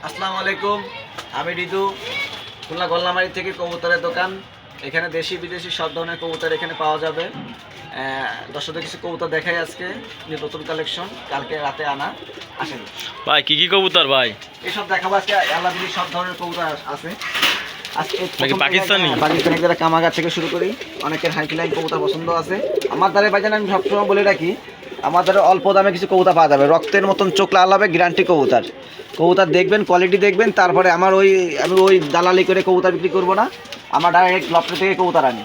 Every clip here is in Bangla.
আসসালামু আলাইকুম, আমি রিদু, খুলনা গোল্লামারি থেকে কবুতরের দোকান। এখানে দেশি বিদেশি সব ধরনের কবুতর এখানে পাওয়া যাবে। দর্শকদের কিছু কবুতর দেখাই আজকে, যে নতুন কালেকশন কালকে রাতে আনা। আসেন ভাই, কি কি কবুতর ভাই? এইসব দেখাবো আজকে। আল্লাহদিনী সব ধরনের কবুতর আছে আজকে। পাকিস্তানি যারা কামাগার থেকে শুরু করি, অনেকের হাইফ্লাইং কবুতর পছন্দ আছে আমার দ্বারা। ভাইজান আমি সবসময় বলে রাখি, আমাদের অল্প দামে কিছু কবুতর পাওয়া যাবে। রক্তের মতন চোখ লাল হবে, গ্যারান্টি কবুতর। কবুতর দেখবেন, কোয়ালিটি দেখবেন, তারপরে আমি ওই দালালি করে কবুতর বিক্রি করবো না। আমার ডাইরেক্ট লফটের থেকে কবুতর আনি,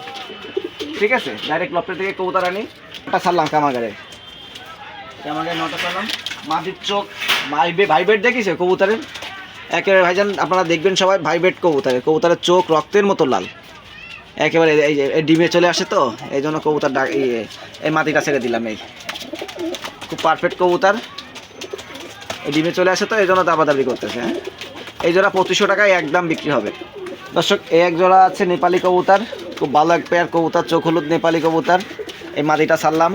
ঠিক আছে? ডাইরেক্ট লফটের থেকে কবুতর আনি। ওটা ছাড়লাম কামাগারে, নটা ছাড়লাম। মাটির চোখ ভাইবেট দেখিছে কবুতরের একেবারে ভাইজান, আপনারা দেখবেন সবাই। ভাইবেট কবুতরের চোখ রক্তের মতো লাল একেবারে। এই যে ডিমে চলে আসে, তো এই জন্য কবুতর এই মাটিটা ছেড়ে দিলাম। এই খুব পারফেক্ট কবুতর, এই ডিমে চলে আসে, তো এই জন্য দাবাদাবি করতেছে। হ্যাঁ, এই জোড়া 2500 টাকায় একদম বিক্রি হবে। দর্শক, এই এক জোড়া আছে নেপালি কবুতর, খুব ভালো এক পেয়ার কবুতর, চোখ হলুদ নেপালি কবুতর। এই মাটিটা ছাড়লাম,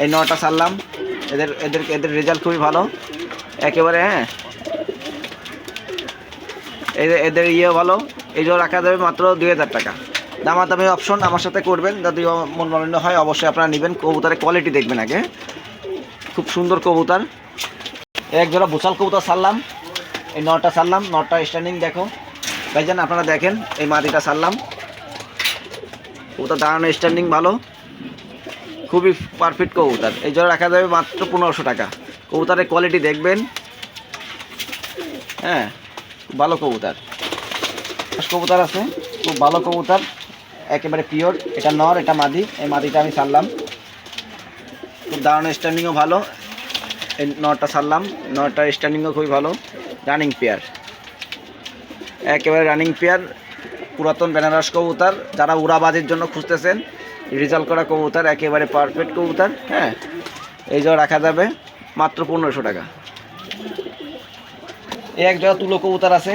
এই নটা ছাড়লাম। এদের রেজাল্ট খুবই ভালো একেবারে। হ্যাঁ, এদের ভালো। এই জোড়া রাখা যাবে মাত্র 2000 টাকা। দামাদামি অপশন আমার সাথে করবেন, যদি মন মালিন্য হয় অবশ্যই আপনারা নেবেন। কবুতরের কোয়ালিটি দেখবেন আগে, খুব সুন্দর কবুতর। এক জোড়া বুসাল কবুতর ছাড়লাম, এই নটা ছাড়লাম। নটা স্ট্যান্ডিং দেখো ভাইজান, আপনারা দেখেন। এই মাটিটা ছাড়লাম, কবুতর দাঁড়ানো স্ট্যান্ডিং ভালো, খুবই পারফেক্ট কবুতর। এই জোড়া রাখা যাবে মাত্র 1500 টাকা। কবুতরের কোয়ালিটি দেখবেন। হ্যাঁ, খুব ভালো কবুতর। কবুতর আছে, খুব ভালো কবুতর, একেবারে পিওর। এটা নর, এটা মাদি। এই মাদিটা আমি ছাড়লাম, খুব দাঁড়ানো স্ট্যান্ডিংও ভালো। এই নটা ছাড়লাম, নটার স্ট্যান্ডিংও খুবই ভালো। রানিং পেয়ার, একেবারে রানিং পেয়ার, পুরাতন বেনারস কবুতর। যারা উড়াবাজির জন্য খুঁজতেছেন, রেজাল্ট করা কবুতর, একেবারে পারফেক্ট কবুতর। হ্যাঁ, এই জন্য রাখা যাবে মাত্র 1500 টাকা। এই এক জোড়া তুলো কবুতর আছে,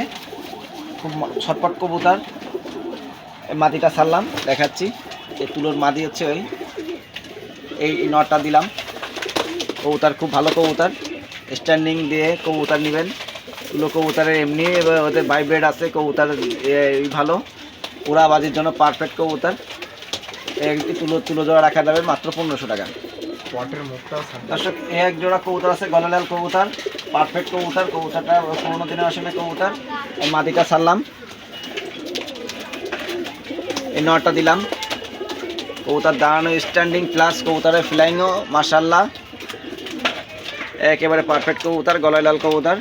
খুব ছটপট কবুতর। এই মাদিটা ছাড়লাম, দেখাচ্ছি। এই তুলোর মাদি হচ্ছে এই নটটা দিলাম। কবুতর খুব ভালো কবুতর, স্ট্যান্ডিং দিয়ে কবুতর নেবেন। তুলো কবুতরের এমনি ওদের ভাইব্রেড আছে, কবুতর ভালো, উড়াবাজির জন্য পারফেক্ট কবুতর। একটি তুলো জোড়া রাখা যাবে মাত্র 1500 টাকা। দর্শক, এক জোড়া কবুতর আছে গলালাল কবুতর, পারফেক্ট কবুতর। কবুতরটা 15 দিনের আসলে কবুতর। এই মাদিটা ছাড়লাম, এই নটা দিলাম। কবুতর দাঁড়ানো স্ট্যান্ডিং প্লাস কবুতরের ফ্লাইংও মাশাআল্লাহ, একেবারে পারফেক্ট কবুতর, গলায় লাল কবুতর।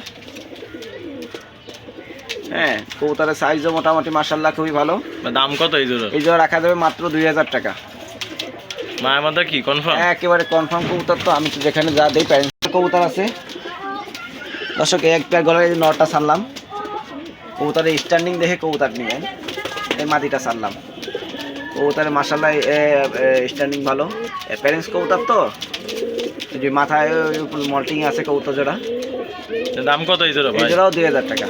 হ্যাঁ, কবুতরের সাইজও মোটামুটি মাশাআল্লাহ খুবই ভালো। দাম কত এই জোড়া? এই জোড়া রাখা যাবে মাত্র 2000 টাকা। মায়ের মধ্যে কি কনফার্ম? একেবারে কনফার্ম কবুতর। তো আমি যেখানে যা দিই প্যারেন্টস কবুতর আছে। দর্শক, এক পেয়ার গলায় নটা ছাড়লাম। কবুতরের স্ট্যান্ডিং দেখে কবুতর নেবেন। এই মাটিটা ছাড়লাম, কবুতরের মাশাআল্লাহ স্ট্যান্ডিং ভালো। প্যারেন্টস কবুতর, তো যে মাথায় মল্টিং আছে কবুতর জোড়া। দাম কত এই জোড়া? এই জোড়াও 2000 টাকা।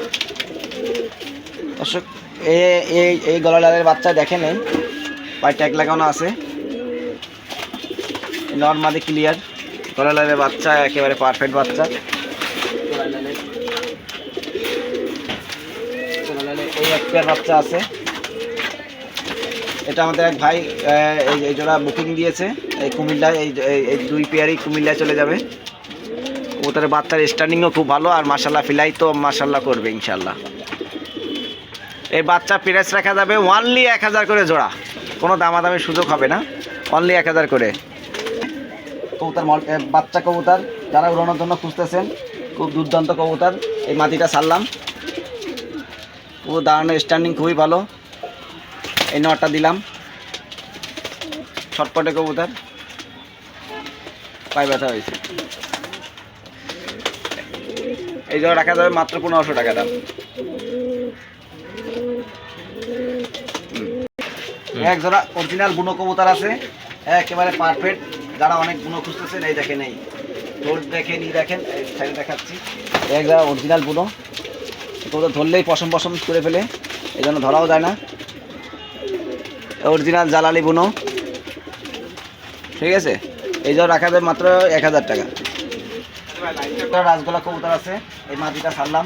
দর্শক, এই গলালালের বাচ্চা দেখেন, এই পায়ে ট্যাগ লাগানো আছে। নর্মালি ক্লিয়ার, গলালালের বাচ্চা, একেবারে পারফেক্ট বাচ্চা। এই এক পেয়ার বাচ্চা আছে। এটা আমাদের এক ভাই এই জোড়া বুকিং দিয়েছে এই কুমিল্লায়। এই দুই পেয়ারই কুমিল্লায় চলে যাবে। ওদের বাচ্চার স্ট্যান্ডিংও খুব ভালো, আর মাশাআল্লাহ ফিলাই তো মাশাআল্লাহ করবে ইনশাআল্লাহ। এই বাচ্চা প্রাইস রাখা যাবে অনলি 1000 করে জোড়া, কোনো দামাদামির সুযোগ হবে না, অনলি 1000 করে। কবুতর বাচ্চা কবুতর যারা উড়ানোর জন্য খুঁজতেছেন, খুব দুর্দান্ত কবুতর। এই মাটিটা ছাড়লাম, ও দাঁড়ানো স্ট্যান্ডিং খুবই ভালো। এই নটা দিলাম, ছটপটে কবুতর, পায়ে ব্যথা হয়েছে। এই জন্য রাখা যাবে মাত্র 1500 টাকা দাম। এক জোড়া অরিজিনাল বুনো কবুতর আছে, একেবারে পারফেক্ট। যারা অনেক বুনো খুঁজতেছেন, এই দেখেন, এই ঠোঁট দেখেন, দেখেন, এই সাইডে দেখাচ্ছি। এক জোড়া অরিজিনাল বুনো কবুতর, ধরলেই পশম করে ফেলে, এই জন্য ধরাও যায় না। অরিজিনাল জালালি বুনো, ঠিক আছে? এই জন্য রাখা যাবে মাত্র 1000 টাকা। রাজগোলা কবুতর আছে, এই মাটিটা ছাড়লাম।